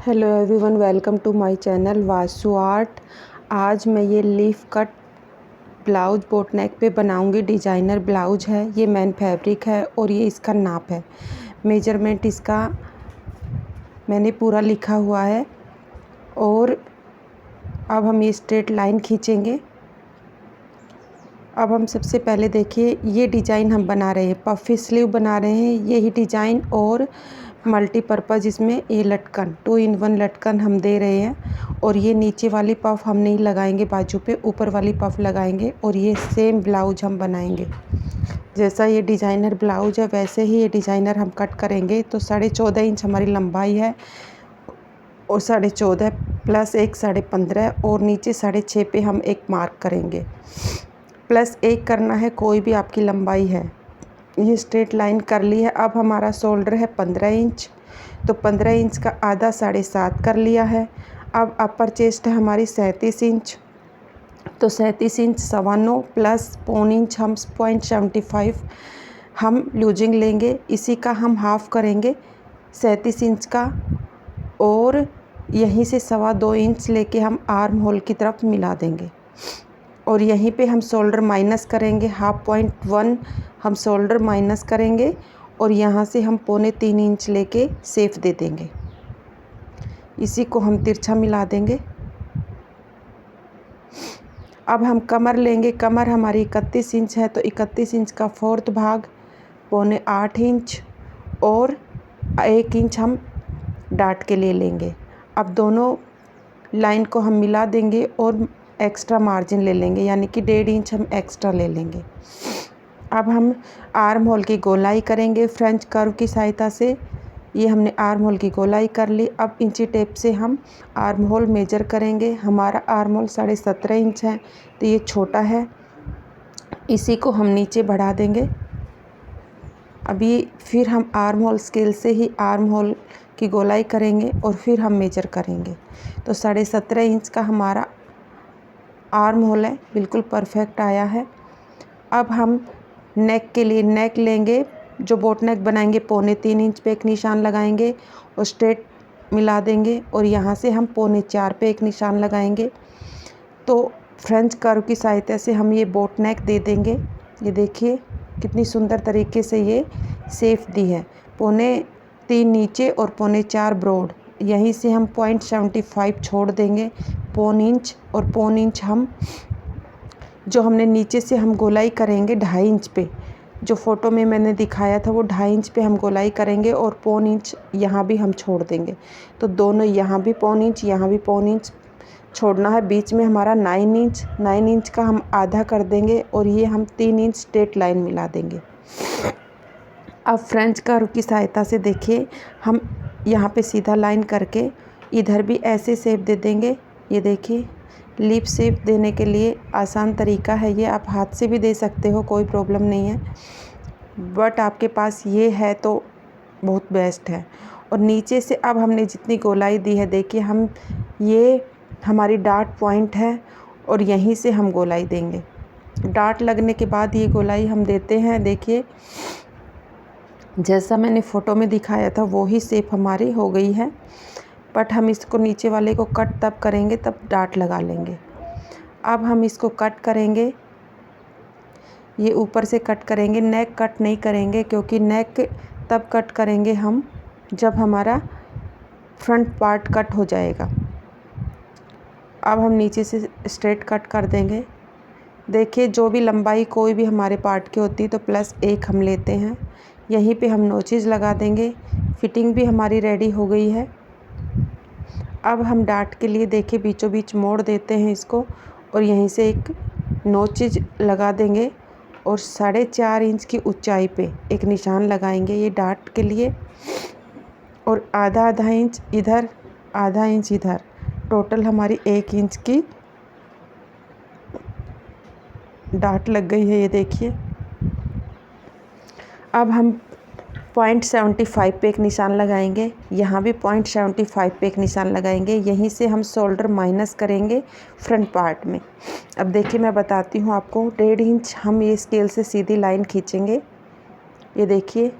Hello everyone, welcome to my channel Vasu art. आज मैं ये leaf cut blouse boat neck पे बनाऊंगी। डिज़ाइनर ब्लाउज है, ये मैन फैब्रिक है और ये इसका नाप है। मेजरमेंट इसका मैंने पूरा लिखा हुआ है। और अब हम ये स्ट्रेट लाइन खींचेंगे। अब हम सबसे पहले देखिए, ये डिज़ाइन हम बना रहे हैं, पफी स्लीव बना रहे हैं। यही डिज़ाइन और मल्टीपर्पज़ इसमें ये लटकन 2 in 1 लटकन हम दे रहे हैं। और ये नीचे वाली पफ हम नहीं लगाएंगे बाजू पे, ऊपर वाली पफ लगाएंगे। और ये सेम ब्लाउज हम बनाएंगे। जैसा ये डिज़ाइनर ब्लाउज है वैसे ही ये डिज़ाइनर हम कट करेंगे। तो 14.5 इंच हमारी लंबाई है और 14.5 प्लस 1 15.5 और नीचे 6.5 पे हम एक मार्क करेंगे। प्लस 1 करना है, कोई भी आपकी लंबाई है। ये स्ट्रेट लाइन कर ली है। अब हमारा शोल्डर है 15 इंच, तो 15 इंच का आधा 7.5 कर लिया है। अब अपर चेस्ट है हमारी 37 इंच, तो 37 इंच 9.25 प्लस 0.5 इंच हम 0.75 हम लूजिंग लेंगे। इसी का हम हाफ करेंगे 37 इंच का, और यहीं से 2.25 इंच लेके हम आर्म होल की तरफ मिला देंगे। और यहीं पे हम शोल्डर माइनस करेंगे, 0.1 हम शोल्डर माइनस करेंगे। और यहाँ से हम 3.25 इंच लेके शेप दे देंगे। इसी को हम तिरछा मिला देंगे। अब हम कमर लेंगे। कमर हमारी 31 इंच है, तो 31 इंच का 4th भाग 7.25 इंच और 1 इंच हम डाट के ले लेंगे। अब दोनों लाइन को हम मिला देंगे और एक्स्ट्रा मार्जिन ले लेंगे, यानी कि 1.5 इंच हम एक्स्ट्रा ले लेंगे। अब हम आर्म होल की गोलाई करेंगे फ्रेंच कर्व की सहायता से। ये हमने आर्म होल की गोलाई कर ली। अब इंची टेप से हम आर्म होल मेजर करेंगे। हमारा आर्म होल 17.5 इंच है, तो ये छोटा है। इसी को हम नीचे बढ़ा देंगे। अभी फिर हम आर्म होल स्केल से ही आर्म होल की गोलाई करेंगे और फिर हम मेजर करेंगे। तो 17.5 इंच का हमारा आर्म होल है, बिल्कुल परफेक्ट आया है। अब हम नेक के लिए नेक लेंगे। जो बोट नेक बनाएंगे 3.25 इंच पे एक निशान लगाएंगे और स्ट्रेट मिला देंगे। और यहाँ से हम 3.25 पे एक निशान लगाएंगे। तो फ्रेंच कर्व की सहायता से हम ये बोट नेक दे देंगे। ये देखिए कितनी सुंदर तरीके से ये शेप दी है। 3.25 नीचे और 4.25 ब्रॉड। यहीं से हम 0.75 छोड़ देंगे, 0.25 इंच और 0.25 इंच हम जो हमने नीचे से हम गोलाई करेंगे 2.5 इंच पे। जो फ़ोटो में मैंने दिखाया था वो 2.5 इंच पे हम गोलाई करेंगे और 0.25 इंच यहाँ भी हम छोड़ देंगे। तो दोनों यहाँ भी 0.25 इंच, यहाँ भी 0.25 इंच छोड़ना है। बीच में हमारा 9 इंच का हम आधा कर देंगे और ये हम 3 इंच स्ट्रेट लाइन मिला देंगे। अब फ्रेंच कर्व की सहायता से देखिए, हम यहाँ पे सीधा लाइन करके इधर भी ऐसे शेप दे देंगे। ये देखिए, लिप शेप देने के लिए आसान तरीका है ये। आप हाथ से भी दे सकते हो, कोई प्रॉब्लम नहीं है, बट आपके पास ये है तो बहुत बेस्ट है। और नीचे से अब हमने जितनी गोलाई दी है, देखिए हम ये हमारी डार्ट पॉइंट है और यहीं से हम गोलाई देंगे। डार्ट लगने के बाद ये गोलाई हम देते हैं। देखिए जैसा मैंने फ़ोटो में दिखाया था वो ही शेप हमारी हो गई है। बट हम इसको नीचे वाले को कट तब करेंगे तब डार्ट लगा लेंगे। अब हम इसको कट करेंगे, ये ऊपर से कट करेंगे। नेक कट नहीं करेंगे, क्योंकि नेक तब कट करेंगे हम जब हमारा फ्रंट पार्ट कट हो जाएगा। अब हम नीचे से स्ट्रेट कट कर देंगे। देखिए जो भी लंबाई कोई भी हमारे पार्ट की होती है तो +1 हम लेते हैं। यहीं पे हम नोचेस लगा देंगे। फिटिंग भी हमारी रेडी हो गई है। अब हम डार्ट के लिए देखिए बीचों बीच मोड़ देते हैं इसको और यहीं से एक नोचेस लगा देंगे और 4.5 इंच की ऊंचाई पे एक निशान लगाएंगे ये डार्ट के लिए। और आधा इंच इधर, आधा इंच इधर, टोटल हमारी 1 इंच की डार्ट लग गई है। ये देखिए, अब हम 0.75 पे एक निशान लगाएंगे। यहाँ भी 0.75 पे एक निशान लगाएंगे। यहीं से हम शोल्डर माइनस करेंगे फ्रंट पार्ट में। अब देखिए मैं बताती हूँ आपको, 1.5 इंच हम ये स्केल से सीधी लाइन खींचेंगे। ये देखिए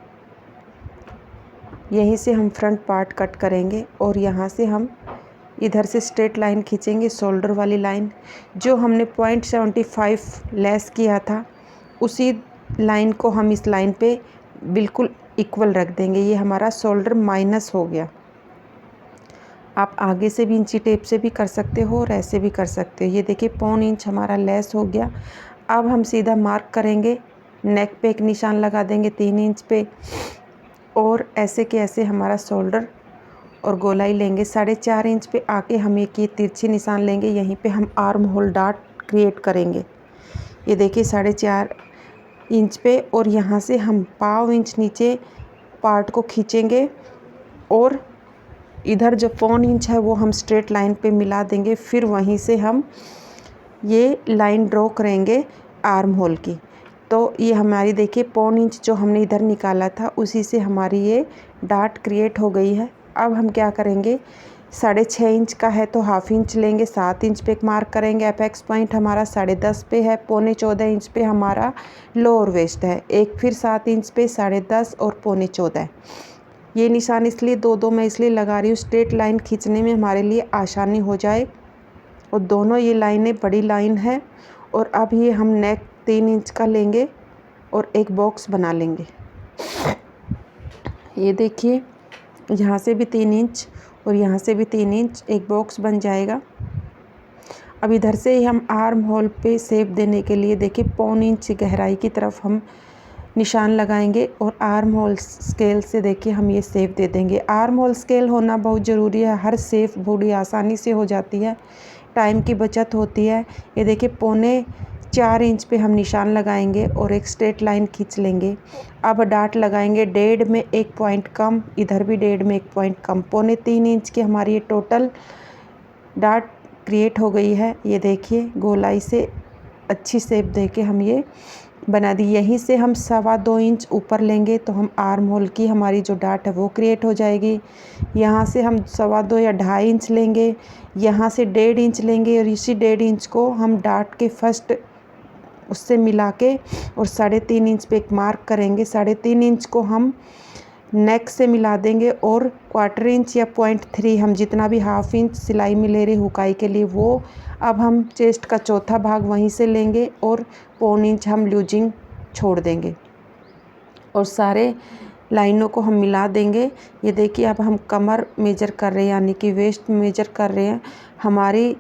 यहीं से हम फ्रंट पार्ट कट करेंगे और यहाँ से हम इधर से स्ट्रेट लाइन खींचेंगे, शोल्डर वाली लाइन। जो हमने 0.75 लेस किया था उसी लाइन को हम इस लाइन पे बिल्कुल इक्वल रख देंगे। ये हमारा शोल्डर माइनस हो गया। आप आगे से भी इंची टेप से भी कर सकते हो और ऐसे भी कर सकते हो। ये देखिए 0.25 इंच हमारा लेस हो गया। अब हम सीधा मार्क करेंगे, नेक पे एक निशान लगा देंगे 3 इंच पे और ऐसे के ऐसे हमारा शोल्डर और गोलाई लेंगे। 4.5 इंच पे आके हम एक ये तिरछी निशान लेंगे, यहीं पे हम आर्म होल डार्ट क्रिएट करेंगे। ये देखिए 4.5 इंच पे और यहाँ से हम 0.5 इंच नीचे पार्ट को खींचेंगे और इधर जो 0.25 इंच है वो हम स्ट्रेट लाइन पे मिला देंगे। फिर वहीं से हम ये लाइन ड्रॉ करेंगे आर्म होल की। तो ये हमारी देखिए 0.25 इंच जो हमने इधर निकाला था उसी से हमारी ये डार्ट क्रिएट हो गई है। अब हम क्या करेंगे, 6.5 इंच का है तो 1/2 इंच लेंगे, 7 इंच पे एक मार्क करेंगे। अपेक्स पॉइंट हमारा 10.5 पे है, 14.25 इंच पे हमारा लोअर वेस्ट है। एक फिर 7 इंच पे 10.5 और 14.25। ये निशान इसलिए दो मैं इसलिए लगा रही हूँ, स्ट्रेट लाइन खींचने में हमारे लिए आसानी हो जाए। और दोनों ये लाइनें बड़ी लाइन है। और अब ये हम नेक 3 इंच का लेंगे और एक बॉक्स बना लेंगे। ये देखिए यहाँ से भी 3 इंच और यहाँ से भी 3 इंच, एक बॉक्स बन जाएगा। अब इधर से ही हम आर्म होल पे शेप देने के लिए देखिए 0.25 इंच गहराई की तरफ हम निशान लगाएंगे और आर्म होल स्केल से देखिए हम ये शेप दे देंगे। आर्म होल स्केल होना बहुत ज़रूरी है, हर शेप बड़ी आसानी से हो जाती है, टाइम की बचत होती है। ये देखिए 0.25 इंच पे हम निशान लगाएंगे और एक स्ट्रेट लाइन खींच लेंगे। अब डार्ट लगाएंगे 1.5 में 1 पॉइंट कम, इधर भी 1.5 में 1 पॉइंट कम। 0.25 इंच की हमारी ये टोटल डार्ट क्रिएट हो गई है। ये देखिए गोलाई से अच्छी शेप देके हम ये बना दी। यहीं से हम 2.25 इंच ऊपर लेंगे तो हम आर्म होल की हमारी जो डार्ट है वो क्रिएट हो जाएगी। यहाँ से हम 2.25 या 2.5 इंच लेंगे, यहाँ से 1.5 इंच लेंगे और इसी 1.5 इंच को हम डार्ट के फर्स्ट उससे मिला के और 3.5 इंच पे एक मार्क करेंगे। 3.5 इंच को हम नेक से मिला देंगे और 1/4 इंच या 0.3 हम जितना भी 1/2 इंच सिलाई में ले रहे हुकाई के लिए वो अब हम चेस्ट का चौथा भाग वहीं से लेंगे और 0.25 इंच हम लूजिंग छोड़ देंगे और सारे लाइनों को हम मिला देंगे। ये देखिए अब हम कमर मेजर कर रहे हैं, यानी कि वेस्ट मेजर कर रहे हैं। हमारी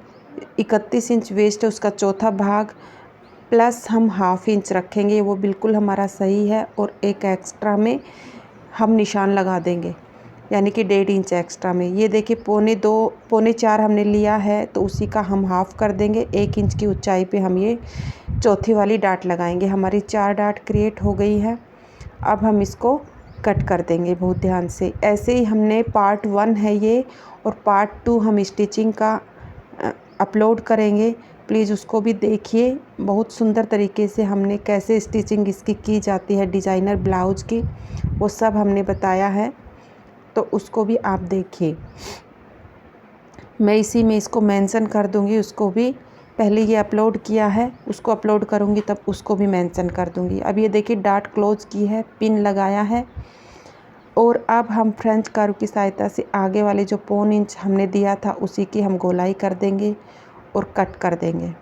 31 इंच वेस्ट है, उसका चौथा भाग प्लस हम 1/2 इंच रखेंगे, वो बिल्कुल हमारा सही है। और एक एक्स्ट्रा में हम निशान लगा देंगे, यानी कि 1.5 इंच एक्स्ट्रा में। ये देखिए 3.25 हमने लिया है तो उसी का हम हाफ़ कर देंगे। 1 इंच की ऊंचाई पे हम ये चौथी वाली डार्ट लगाएंगे। हमारी 4 डार्ट क्रिएट हो गई है। अब हम इसको कट कर देंगे बहुत ध्यान से। ऐसे ही हमने पार्ट 1 है ये और पार्ट 2 हम स्टिचिंग का अपलोड करेंगे, प्लीज़ उसको भी देखिए। बहुत सुंदर तरीके से हमने कैसे स्टिचिंग इसकी की जाती है डिज़ाइनर ब्लाउज़ की, वो सब हमने बताया है, तो उसको भी आप देखिए। मैं इसी में इसको मेंशन कर दूंगी, उसको भी पहले ये अपलोड किया है, उसको अपलोड करूंगी तब उसको भी मेंशन कर दूंगी। अब ये देखिए डार्ट क्लोज की है, पिन लगाया है और अब हम फ्रेंच कर्व की सहायता से आगे वाले जो 0.25 इंच हमने दिया था उसी की हम गोलाई कर देंगे और कट कर देंगे।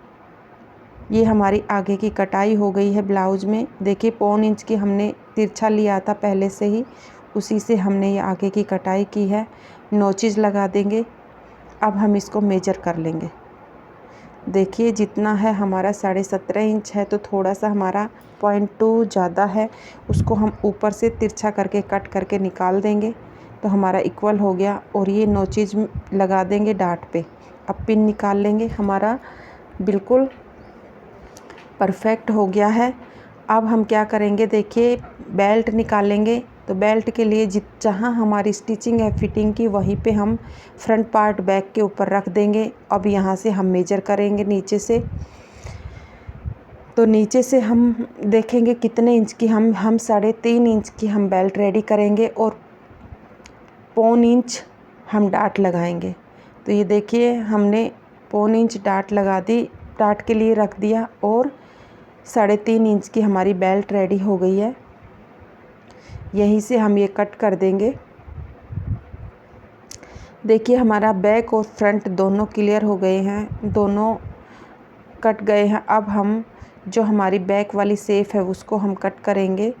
ये हमारी आगे की कटाई हो गई है ब्लाउज़ में। देखिए 0.25 इंच की हमने तिरछा लिया था पहले से ही, उसी से हमने ये आगे की कटाई की है। नोचेज लगा देंगे। अब हम इसको मेजर कर लेंगे। देखिए जितना है हमारा 17.5 इंच है तो थोड़ा सा हमारा 0.2 ज़्यादा है, उसको हम ऊपर से तिरछा करके कट करके निकाल देंगे तो हमारा इक्वल हो गया। और ये नोचेज लगा देंगे डार्ट पे। अब पिन निकाल लेंगे, हमारा बिल्कुल परफेक्ट हो गया है। अब हम क्या करेंगे, देखिए बेल्ट निकालेंगे। तो बेल्ट के लिए जहाँ हमारी स्टिचिंग है फिटिंग की वहीं पे हम फ्रंट पार्ट बैक के ऊपर रख देंगे। अब यहाँ से हम मेजर करेंगे नीचे से, तो नीचे से हम देखेंगे कितने इंच की हम 3.5 इंच की हम बेल्ट रेडी करेंगे और 0.25 इंच हम डार्ट लगाएंगे। तो ये देखिए हमने 0.25 इंच डार्ट लगा दी, डार्ट के लिए रख दिया और 3.5 इंच की हमारी बेल्ट रेडी हो गई है। यहीं से हम ये कट कर देंगे देखिए हमारा बैक और फ्रंट दोनों क्लियर हो गए हैं, दोनों कट गए हैं। अब हम जो हमारी बैक वाली सेफ है उसको हम कट करेंगे।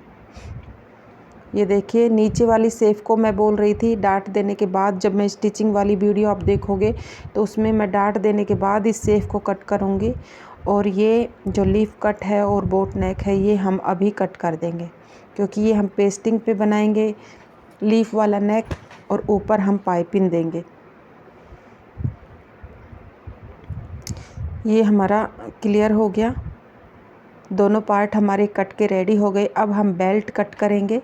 ये देखिए नीचे वाली सेफ को मैं बोल रही थी डाट देने के बाद, जब मैं स्टिचिंग वाली वीडियो आप देखोगे तो उसमें मैं डाट देने के बाद इस सेफ को कट करूँगी। और ये जो लीफ कट है और बोट नेक है ये हम अभी कट कर देंगे, क्योंकि ये हम पेस्टिंग पे बनाएंगे लीफ वाला नेक और ऊपर हम पाइपिंग देंगे। ये हमारा क्लियर हो गया, दोनों पार्ट हमारे कट के रेडी हो गए। अब हम बेल्ट कट करेंगे।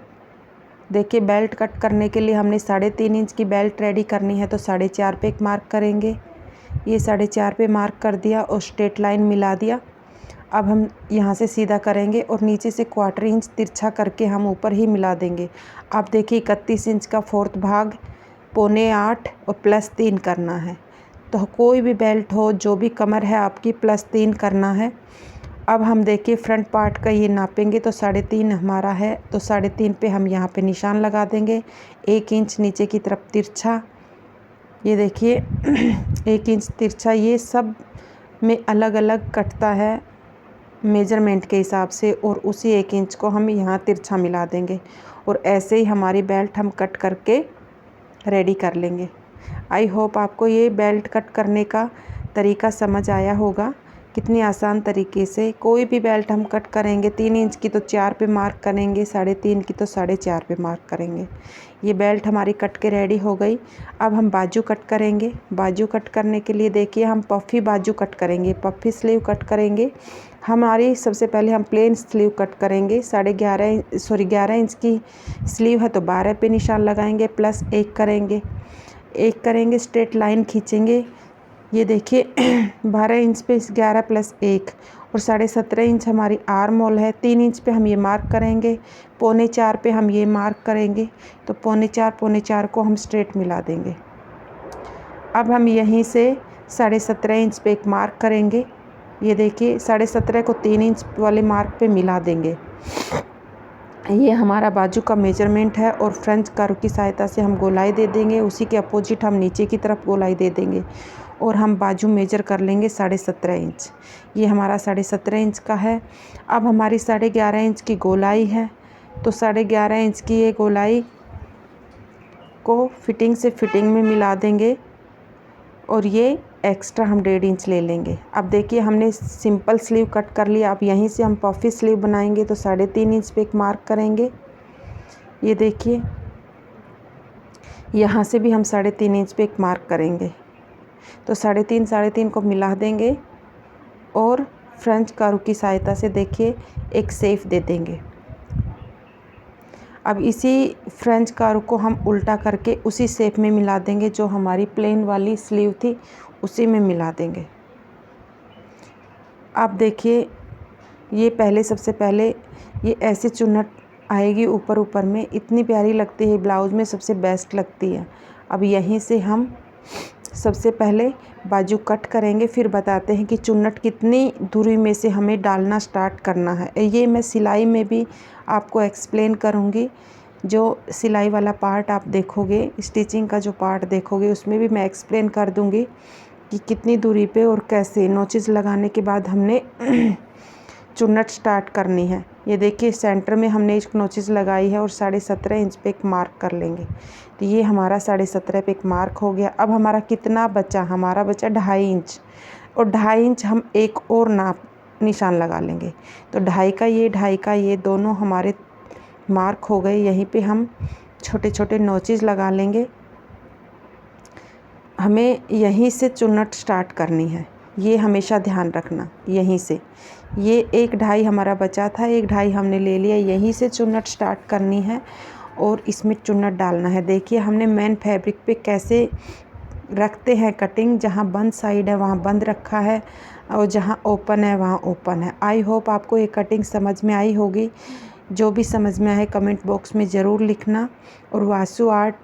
देखिए बेल्ट कट करने के लिए हमने 3.5 इंच की बेल्ट रेडी करनी है, तो 4.5 पे एक मार्क करेंगे। ये 4.5 पे मार्क कर दिया और स्ट्रेट लाइन मिला दिया। अब हम यहाँ से सीधा करेंगे और नीचे से 1/4 इंच तिरछा करके हम ऊपर ही मिला देंगे। आप देखिए 31 इंच का 4th भाग 7.25 और +3 करना है। तो कोई भी बेल्ट हो, जो भी कमर है आपकी, +3 करना है। अब हम देखिए फ्रंट पार्ट का ये नापेंगे तो 3.5 हमारा है, तो 3.5 पे हम यहाँ पे निशान लगा देंगे। 1 इंच नीचे की तरफ तिरछा, ये देखिए 1 इंच तिरछा। ये सब में अलग अलग कटता है मेजरमेंट के हिसाब से, और उसी 1 इंच को हम यहाँ तिरछा मिला देंगे। और ऐसे ही हमारी बेल्ट हम कट करके रेडी कर लेंगे। आई होप आपको ये बेल्ट कट करने का तरीका समझ आया होगा, कितनी आसान तरीके से। कोई भी बेल्ट हम कट करेंगे 3 इंच की तो 4 पे मार्क करेंगे, 3.5 की तो 4.5 पे मार्क करेंगे। ये बेल्ट हमारी कट के रेडी हो गई। अब हम बाजू कट करेंगे। बाजू कट करने के लिए देखिए हम पफ़ी बाजू कट करेंगे, पफ़ी स्लीव कट करेंगे। हमारी सबसे पहले हम प्लेन स्लीव कट करेंगे। 11 इंच की स्लीव है तो 12 पे निशान लगाएंगे, +1 करेंगे, 1 करेंगे, स्ट्रेट लाइन खींचेंगे। ये देखिए 12 इंच पे 11 + 1 और 17.5 इंच हमारी आर्म होल है। 3 इंच पे हम ये मार्क करेंगे, 3.25 पे हम ये मार्क करेंगे, तो 3.25 को हम स्ट्रेट मिला देंगे। अब हम यहीं से 17.5 इंच पे एक मार्क करेंगे। ये देखिए 17.5 को 3 इंच वाले मार्क पे मिला देंगे। ये हमारा बाजू का मेजरमेंट है और फ्रेंच कर्व की सहायता से हम गोलाई दे देंगे। उसी के अपोजिट हम नीचे की तरफ गोलाई दे देंगे और हम बाजू मेजर कर लेंगे 17.5 इंच। ये हमारा 17.5 इंच का है। अब हमारी 11.5 इंच की गोलाई है, तो 11.5 इंच की ये गोलाई को फिटिंग से फिटिंग में मिला देंगे और ये एक्स्ट्रा हम 1.5 इंच ले लेंगे। अब देखिए हमने सिंपल स्लीव कट कर लिया। अब यहीं से हम पफ़ी स्लीव बनाएंगे, तो 3.5 इंच पे एक मार्क करेंगे। ये देखिए यहाँ से भी हम 3.5 इंच पे एक मार्क करेंगे, तो 3.5 को मिला देंगे और फ्रेंच कर्व की सहायता से देखिए एक सेफ दे देंगे। अब इसी फ्रेंच कर्व को हम उल्टा करके उसी शेप में मिला देंगे, जो हमारी प्लेन वाली स्लीव थी उसी में मिला देंगे। अब देखिए ये पहले सबसे पहले ये ऐसे चुन्नट आएगी ऊपर ऊपर में, इतनी प्यारी लगती है, ब्लाउज़ में सबसे बेस्ट लगती है। अब यहीं से हम सबसे पहले बाजू कट करेंगे, फिर बताते हैं कि चुन्नट कितनी दूरी में से हमें डालना स्टार्ट करना है। ये मैं सिलाई में भी आपको एक्सप्लेन करूँगी। जो सिलाई वाला पार्ट आप देखोगे, स्टिचिंग का जो पार्ट देखोगे, उसमें भी मैं एक्सप्लेन कर दूँगी कि कितनी दूरी पे और कैसे नोचेस लगाने के बाद हमने चुन्नट स्टार्ट करनी है। ये देखिए सेंटर में हमने एक नोचेस लगाई है और 17.5 इंच पे एक मार्क कर लेंगे। तो ये हमारा 17.5 पे एक मार्क हो गया। अब हमारा कितना बचा? हमारा बचा 2.5 इंच, और 2.5 इंच हम एक और निशान लगा लेंगे। तो 2.5 का ये दोनों हमारे मार्क हो गए। यहीं पे हम छोटे छोटे नोचेस लगा लेंगे। हमें यहीं से चुन्नट स्टार्ट करनी है, ये हमेशा ध्यान रखना। यहीं से ये 1.5 हमारा बचा था, 1.5 हमने ले लिया। यहीं से चुन्नट स्टार्ट करनी है और इसमें चुन्नट डालना है। देखिए हमने मेन फैब्रिक पे कैसे रखते हैं कटिंग, जहाँ बंद साइड है वहाँ बंद रखा है और जहाँ ओपन है वहाँ ओपन है। आई होप आपको ये कटिंग समझ में आई होगी। जो भी समझ में आए कमेंट बॉक्स में ज़रूर लिखना, और वासु आर्ट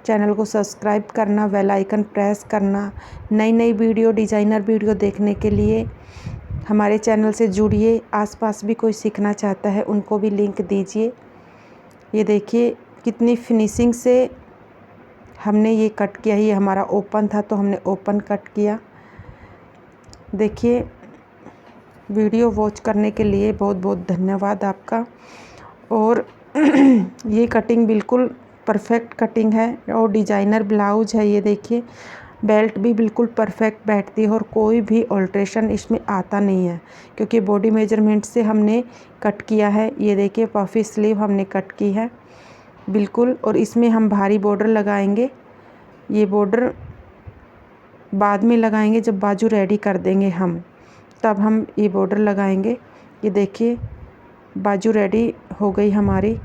चैनल को सब्सक्राइब करना, बेल आइकन प्रेस करना। नई नई वीडियो, डिज़ाइनर वीडियो देखने के लिए हमारे चैनल से जुड़िए। आसपास भी कोई सीखना चाहता है उनको भी लिंक दीजिए। ये देखिए कितनी फिनिशिंग से हमने ये कट किया, ये हमारा ओपन था तो हमने ओपन कट किया। देखिए, वीडियो वॉच करने के लिए बहुत बहुत धन्यवाद आपका। और ये कटिंग बिल्कुल परफेक्ट कटिंग है और डिजाइनर ब्लाउज है। ये देखिए, बेल्ट भी बिल्कुल परफेक्ट बैठती है और कोई भी ऑल्ट्रेशन इसमें आता नहीं है, क्योंकि बॉडी मेजरमेंट से हमने कट किया है। ये देखिए, पफी स्लीव हमने कट की है बिल्कुल। और इसमें हम भारी बॉर्डर लगाएंगे। ये बॉर्डर बाद में लगाएंगे, जब बाजू रेडी कर देंगे हम, तब हम ये बॉर्डर लगाएंगे। ये देखिए, बाजू रेडी हो गई हमारी।